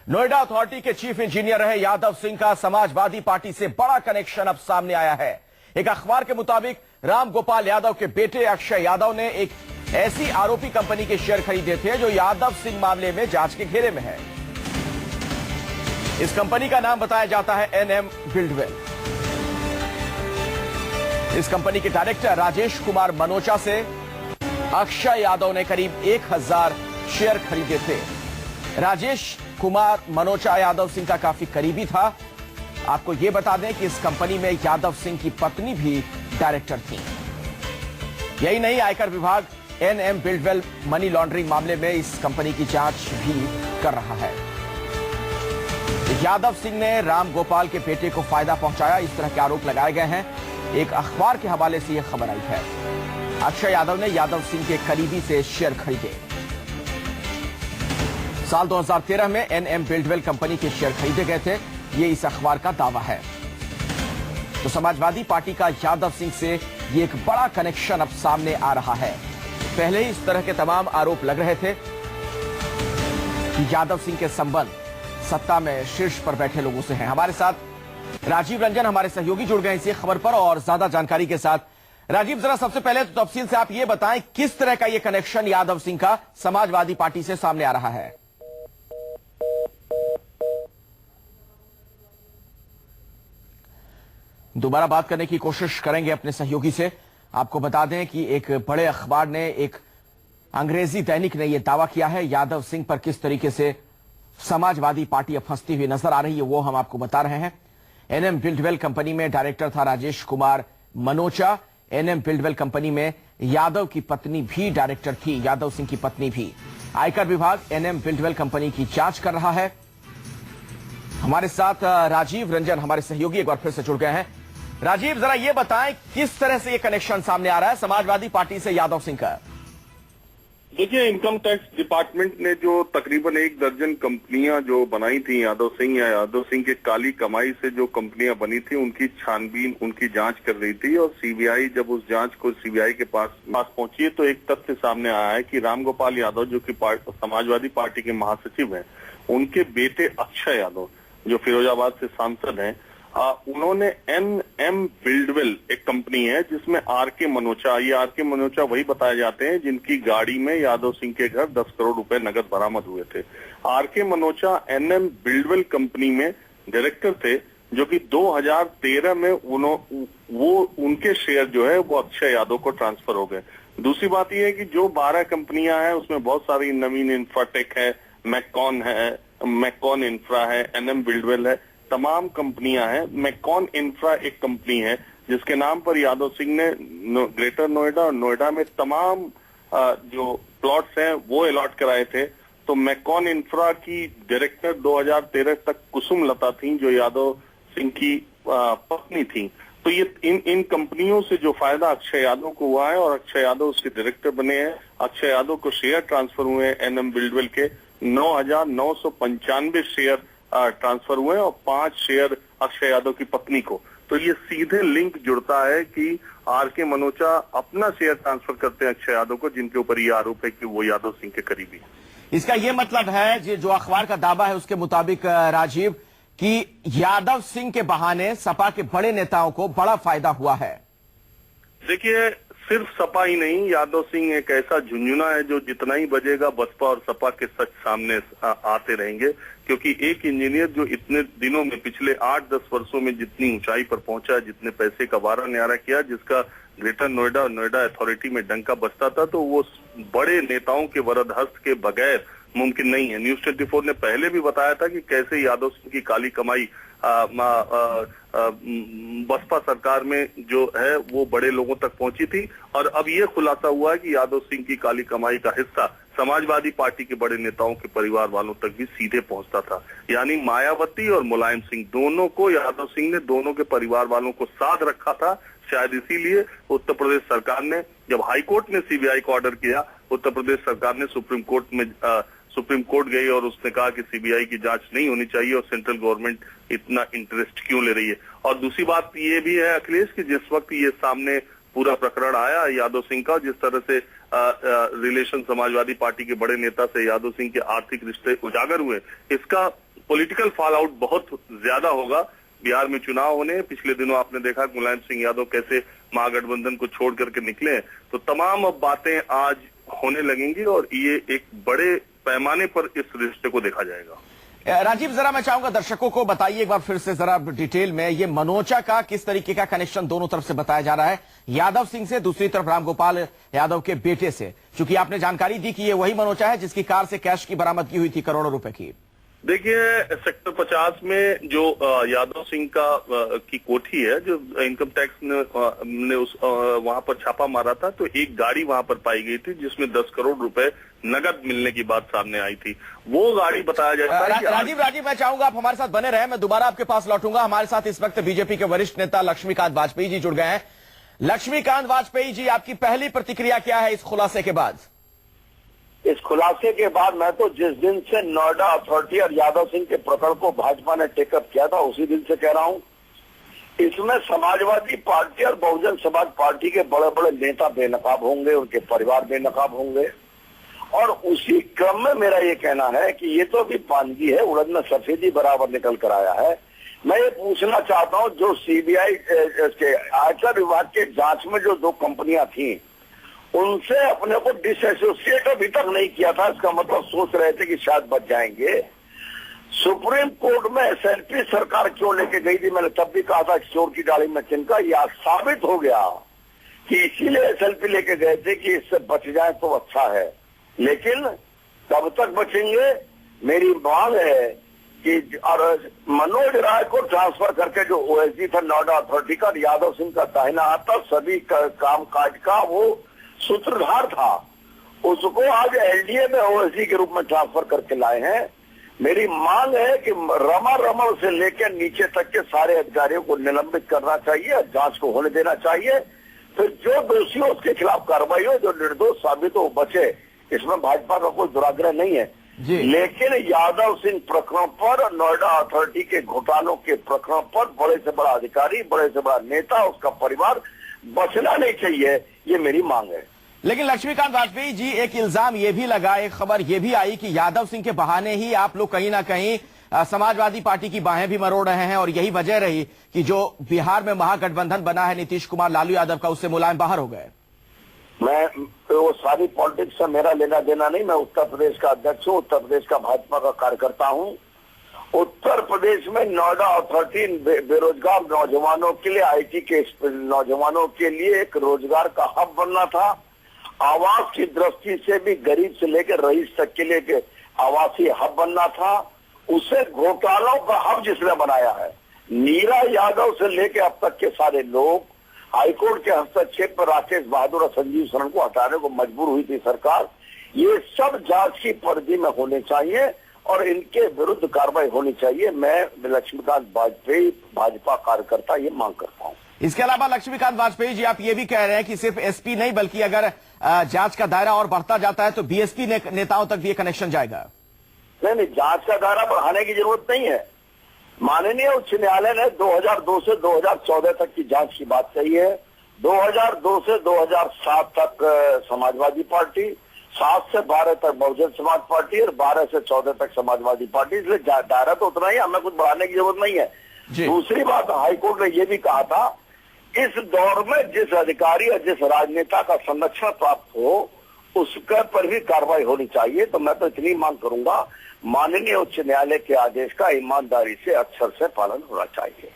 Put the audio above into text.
Noida authority के chief engineer रहे यादव सिंह का समाजवादी पार्टी से बड़ा कनेक्शन अब सामने आया है। एक अखबार के मुताबिक राम गोपाल यादव के बेटे अक्षय यादव ने एक ऐसी आरोपी कंपनी के शेयर खरीदे थे जो यादव सिंह मामले में जांच के घेरे में है। इस कंपनी का नाम बताया जाता है एनएम बिल्डवेल। इस कंपनी के डायरेक्टर राजेश कुमार मनोचा से अक्षय यादव ने करीब 1000 शेयर खरीदे थे। राजेश कुमार मनोचा यादव सिंह का काफी करीबी था। आपको यह बता दें कि इस कंपनी में यादव सिंह की पत्नी भी डायरेक्टर थी। यही नहीं, आयकर विभाग एनएम बिल्डवेल मनी लॉन्ड्रिंग मामले में इस कंपनी की जांच भी कर रहा है। यादव सिंह ने राम गोपाल के बेटे को फायदा पहुंचाया, इस तरह के आरोप लगाए गए हैं। एक अखबार के हवाले से यह खबर आई है। अक्षय यादव ने यादव सिंह के करीबी से शेयर खरीदे। साल 2013 में एनएम बिल्डवेल कंपनी के शेयर खरीदे गए थे, ये इस अखबार का दावा है। तो समाजवादी पार्टी का यादव सिंह से ये एक बड़ा कनेक्शन अब सामने आ रहा है। पहले ही इस तरह के तमाम आरोप लग रहे थे कि यादव सिंह के संबंध सत्ता में शीर्ष पर बैठे लोगों से हैं। हमारे साथ राजीव रंजन हमारे सहयोगी जुड़ गए इसी खबर पर और ज्यादा जानकारी के साथ। राजीव, जरा सबसे पहले तो तफसील से आप ये बताएं, किस तरह का ये कनेक्शन यादव सिंह का समाजवादी पार्टी से सामने आ रहा है? दोबारा बात करने की कोशिश करेंगे अपने सहयोगी से। आपको बता दें कि एक बड़े अखबार ने, एक अंग्रेजी दैनिक ने यह दावा किया है यादव सिंह पर किस तरीके से समाजवादी पार्टी अब फंसती हुई नजर आ रही है, वो हम आपको बता रहे हैं। एनएम बिल्डवेल कंपनी में डायरेक्टर था Rajesh Kumar Manocha. NM Buildwell company में यादव की पत्नी भी डायरेक्टर थी, यादव सिंह की पत्नी भी। आयकर विभाग एनएम बिल्डवेल कंपनी की जांच कर रहा है। हमारे साथ राजीव रंजन हमारे सहयोगी एक बार फिर से जुड़ गए हैं। राजीव, जरा ये बताएं किस तरह से ये कनेक्शन सामने आ रहा है समाजवादी पार्टी से यादव सिंह का? देखिए, इनकम टैक्स डिपार्टमेंट ने जो तकरीबन 1 दर्जन कंपनियां जो बनाई थी यादव सिंह या यादव सिंह के काली कमाई से जो कंपनियां बनी थी, उनकी छानबीन, उनकी जांच कर रही थी। और सीबीआई जब उस जांच को सीबीआई के पास पहुंची है तो एक तथ्य सामने आया है कि राम गोपाल यादव जो कि समाजवादी पार्टी के महासचिव हैं, उनके बेटे अक्षय यादव जो फिरोजाबाद से सांसद हैं, उन्होंने एनएम बिल्डवेल एक कंपनी है जिसमें आरके मनोचा, ये आरके मनोचा वही बताए जाते हैं जिनकी गाड़ी में यादव सिंह के घर 10 करोड़ रुपए नगद बरामद हुए थे। RK Manocha NM Buildwell company में डायरेक्टर थे, जो कि 2013 में उनके शेयर जो है वो अक्षय यादव को ट्रांसफर हो गए। दूसरी बात यह है कि जो 12 कंपनियां हैं उसमें बहुत सारी नवीन इंफ्राटेक है, मैकॉन इंफ्रा है, एनएम बिल्डवेल है, तमाम कंपनियां हैं। मैकॉन इंफ्रा एक कंपनी है जिसके नाम पर यादव सिंह ने ग्रेटर नोएडा और नोएडा में तमाम जो प्लॉट्स हैं वो अलॉट कराए थे। तो मैकॉन इंफ्रा की डायरेक्टर 2013 तक कुसुम लता थी, जो यादव सिंह की पत्नी थी। तो ये इन कंपनियों से जो फायदा अक्षय यादव को हुआ है और अक्षय यादव उसके डायरेक्टर बने हैं। अक्षय यादव को शेयर ट्रांसफर हुए हैं एनएम बिल्डवेल के 9,995 शेयर ट्रांसफर हुए और 5 शेयर अक्षय यादव की पत्नी को। तो ये सीधे लिंक जुड़ता है कि आरके मनोचा अपना शेयर ट्रांसफर करते हैं अक्षय यादव को, जिनके ऊपर ये आरोप है कि वो यादव सिंह के करीबी है। इसका ये मतलब है जो अखबार का दावा है उसके मुताबिक राजीव, कि यादव सिंह के बहाने सपा के बड़े नेताओं को बड़ा फायदा हुआ है। देखिए, सिर्फ सपा ही नहीं, यादव सिंह एक ऐसा झुंझुना है जो जितना ही बजेगा बसपा और सपा के सच सामने आते रहेंगे। क्योंकि एक इंजीनियर जो इतने दिनों में, पिछले 8-10 वर्षों में जितनी ऊंचाई पर पहुंचा, जितने पैसे का वारा न्यारा किया, जिसका ग्रेटर नोएडा और नोएडा अथॉरिटी में डंका बजता था, तो वो बड़े नेताओं के वरद हस्त के बगैर मुमकिन नहीं है। न्यूज 24 ने पहले भी बताया था कि कैसे यादव सिंह की काली कमाई बसपा सरकार में जो है वो बड़े लोगों तक पहुंची थी। और अब ये खुलासा हुआ है कि यादव सिंह की काली कमाई का हिस्सा समाजवादी पार्टी के बड़े नेताओं के परिवार वालों तक भी सीधे पहुंचता था। यानी मायावती और मुलायम सिंह दोनों को यादव सिंह ने दोनों के परिवार वालों को साथ रखा था। शायद इसीलिए उत्तर प्रदेश सरकार ने, जब हाईकोर्ट ने सीबीआई को ऑर्डर किया, उत्तर प्रदेश सरकार ने सुप्रीम कोर्ट गई और उसने कहा कि सीबीआई की जांच नहीं होनी चाहिए और सेंट्रल गवर्नमेंट इतना इंटरेस्ट क्यों ले रही है। और दूसरी बात ये भी है अखिलेश, कि जिस वक्त ये सामने पूरा प्रकरण आया यादव सिंह का, जिस तरह से रिलेशन समाजवादी पार्टी के बड़े नेता से यादव सिंह के आर्थिक रिश्ते उजागर हुए, इसका पॉलिटिकल फॉल आउट बहुत ज्यादा होगा। बिहार में चुनाव होने हैं, पिछले दिनों आपने देखा मुलायम सिंह यादव कैसे महागठबंधन को छोड़ करके निकले, तो तमाम अब बातें आज होने लगेंगी और ये एक बड़े पैमाने पर इस रिश्ते को देखा जाएगा। राजीव, जरा मैं चाहूंगा दर्शकों को बताइए एक बार फिर से जरा डिटेल में, ये मनोचा का किस तरीके का कनेक्शन दोनों तरफ से बताया जा रहा है, यादव सिंह से, दूसरी तरफ रामगोपाल यादव के बेटे से, क्योंकि आपने जानकारी दी कि ये वही मनोचा है जिसकी कार से कैश की बरामदगी हुई थी करोड़ों रुपए की। देखिए, सेक्टर 50 में जो यादव सिंह की कोठी है, जो इनकम टैक्स ने वहां पर छापा मारा था, तो एक गाड़ी वहां पर पाई गई थी जिसमें 10 करोड़ रुपए नगद मिलने की बात सामने आई थी। वो गाड़ी बताया जाता है। राजीव, मैं चाहूंगा आप हमारे साथ बने रहे, मैं दोबारा आपके पास लौटूंगा। हमारे साथ इस वक्त बीजेपी के वरिष्ठ नेता लक्ष्मीकांत वाजपेयी जी जुड़ गए हैं। लक्ष्मीकांत वाजपेयी जी, आपकी पहली प्रतिक्रिया क्या है इस खुलासे के बाद? इस खुलासे के बाद मैं तो जिस दिन से नोएडा अथॉरिटी और यादव सिंह के प्रकरण को भाजपा ने टेकअप किया था उसी दिन से कह रहा हूं, इसमें समाजवादी पार्टी और बहुजन समाज पार्टी के बड़े बड़े नेता बेनकाब होंगे, उनके परिवार बेनकाब होंगे। और उसी क्रम में मेरा ये कहना है कि ये तो अभी पानगी है, उड़द में सफेदी बराबर निकल कर आया है। मैं ये पूछना चाहता हूं, जो सीबीआई के आयकर विभाग के जांच में जो 2 कंपनियां थी, उनसे अपने को डिसएसोसिएट अभी तक नहीं किया था। इसका मतलब सोच रहे थे कि शायद बच जाएंगे। सुप्रीम कोर्ट में एसएलपी सरकार क्यों लेके गई थी, मैंने तब भी कहा था चोर की डाली में चिनका। यह साबित हो गया कि इसीलिए एसएलपी लेके गए थे कि इससे बच जाए तो अच्छा है। लेकिन कब तक बचेंगे? मेरी मांग है कि और मनोज राय को ट्रांसफर करके जो ओएसडी था नोएडा अथॉरिटी का, यादव सिंह का दाहिना हाथ था, सभी काम काज का वो सूत्रधार था, उसको आज एलडीए में ओएसडी के रूप में ट्रांसफर करके लाए हैं। मेरी मांग है कि रमण से लेकर नीचे तक के सारे अधिकारियों को निलंबित करना चाहिए, जांच को होने देना चाहिए, फिर जो दोषी हो उसके खिलाफ कार्रवाई हो, जो निर्दोष साबित हो बचे। इसमें भाजपा का कोई दुराग्रह नहीं है, लेकिन यादव सिंह प्रकरण पर, नोएडा अथॉरिटी के घोटालों के प्रकरण पर बड़े से बड़ा अधिकारी, बड़े से बड़ा नेता, उसका परिवार बचना नहीं चाहिए, ये मेरी मांग है। लेकिन लक्ष्मीकांत वाजपेयी जी, एक इल्जाम ये भी लगा, एक खबर ये भी आई कि यादव सिंह के बहाने ही आप लोग कहीं ना कहीं समाजवादी पार्टी की बाहें भी मरोड़ रहे हैं, और यही वजह रही कि जो बिहार में महागठबंधन बना है नीतीश कुमार लालू यादव का, उससे मुलायम बाहर हो गए। मैं वो सारी पॉलिटिक्स से मेरा लेना देना नहीं। मैं उत्तर प्रदेश का अध्यक्ष हूँ, उत्तर प्रदेश का भाजपा का कार्यकर्ता हूँ। उत्तर प्रदेश में नोएडा अथॉरिटी बेरोजगार नौजवानों के लिए, आईटी के नौजवानों के लिए एक रोजगार का हब बनना था। आवास की दृष्टि से भी गरीब से लेकर रईस तक के लिए आवासीय हब बनना था। उसे घोटालों का हब जिसने बनाया है, नीरा यादव से लेकर अब तक के सारे लोग, हाईकोर्ट के हस्तक्षेप पर राकेश बहादुर और संजीव शरण को हटाने को मजबूर हुई थी सरकार। ये सब जांच की परिधि में होने चाहिए और इनके विरुद्ध कार्रवाई होनी चाहिए। मैं लक्ष्मीकांत वाजपेयी, भाजपा कार्यकर्ता, ये मांग करता हूँ। इसके अलावा लक्ष्मीकांत वाजपेयी जी, आप ये भी कह रहे हैं कि सिर्फ एसपी नहीं, बल्कि अगर जांच का दायरा और बढ़ता जाता है तो बीएसपी नेताओं तक भी ये कनेक्शन जाएगा। नहीं, जांच का दायरा बढ़ाने की जरूरत नहीं है। माननीय उच्च न्यायालय ने 2002 से 2014 तक की जांच की बात कही है। 2002 से 2007 तक समाजवादी पार्टी, 7 से 12 तक बहुजन समाज पार्टी और 12 से 14 तक समाजवादी पार्टी। इसलिए दायरा तो उतना ही, हमें कुछ बढ़ाने की जरूरत नहीं है। दूसरी बात, हाईकोर्ट ने यह भी कहा था, इस दौर में जिस अधिकारी या जिस राजनेता का संरक्षण प्राप्त हो उसके पर भी कार्रवाई होनी चाहिए। तो मैं तो इतनी मांग करूंगा, माननीय उच्च न्यायालय के आदेश का ईमानदारी से अक्षर से पालन होना चाहिए।